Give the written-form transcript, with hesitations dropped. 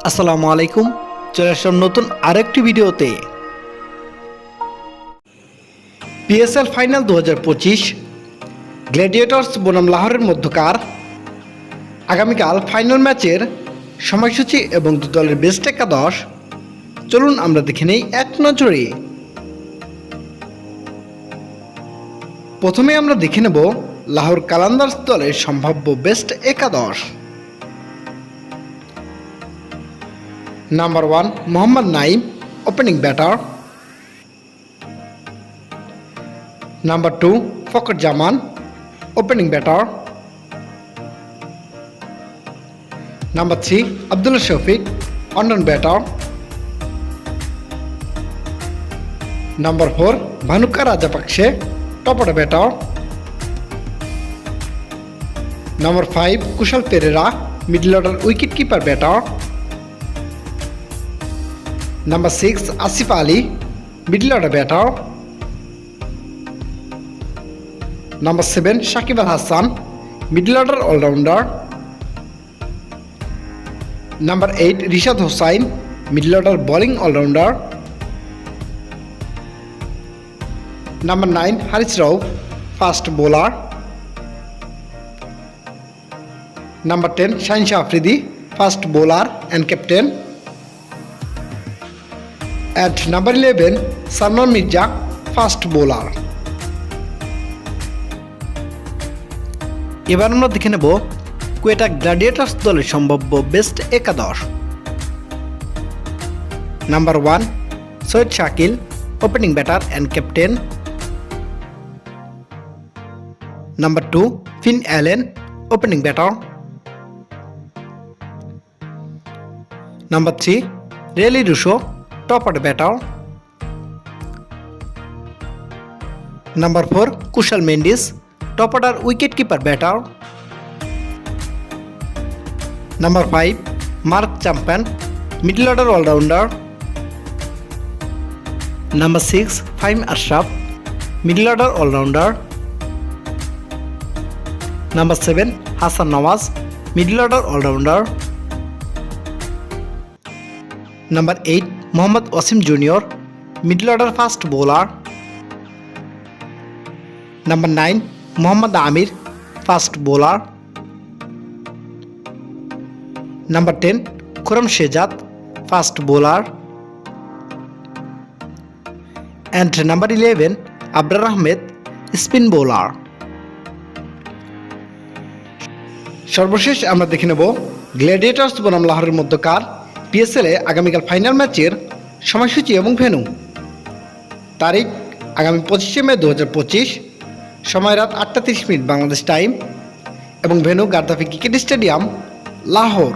আসসালামু আলাইকুম, চলে আসলাম নতুন আরেকটি ভিডিওতে। পিএসএল ফাইনাল 2025 গ্ল্যাডিয়েটর্স বনাম লাহোরের মধ্যকার আগামীকাল ফাইনাল ম্যাচের সময়সূচি এবং দু দলের বেস্ট একাদশ চলুন আমরা দেখে নেই এক নজরে। প্রথমে আমরা দেখে নেব লাহোর কালান্দার্স দলের সম্ভাব্য বেস্ট একাদশ। Number 1 Mohammad Naim, opening batter. Number 2 Fakhar Zaman, opening batter. Number 3 Abdullah Shafique, on batter. Number 4 Bhanuka Rajapaksa, top order batter. Number 5 Kusal Perera, middle order wicket keeper batter. Number 6 Asif Ali, middle order batter. Number 7 Shakib Al Hasan, middle order allrounder. Number 8 Rishad Hossain, middle order bowling allrounder. Number 9 Haris Rauf, fast bowler. Number 10 Shahin Shah Afridi, fast bowler and captain. At number 11 Salman Mirza, fast bowler. এবার আমরা দেখে নেব Quetta Gladiators দলের সম্ভাব্য best একাদশ। Number 1 Syed Shakeel, opening batter and captain. Number 2 Finn Allen, opening batter. Number 3 Rilee Rossouw, top order batter. Number 4 Kusal Mendis, top order wicket keeper batter. Number 5 Mark Chapman, middle order allrounder. Number 6 Faheem Ashraf, middle order allrounder. Number 7 Hasan Nawaz, middle order allrounder. Number 8 Mohammad Wasim junior, middle order fast bowler. Number 9 Mohammad Amir, fast bowler. Number 10 Khurram Shehzad, fast bowler. And number 11 Abrar Ahmed, spin bowler. সর্বশেষ আমরা দেখে নেব Gladiators বনাম লাহোরের মধ্যকার PSL এ আগামীকাল final ম্যাচের সময়সূচি এবং ভেন্যু। তারিখ আগামী 25শে মে 2025, সময় রাত 8টা 30 মিনিট বাংলাদেশ টাইম, এবং venue Gaddafi cricket stadium, Lahore.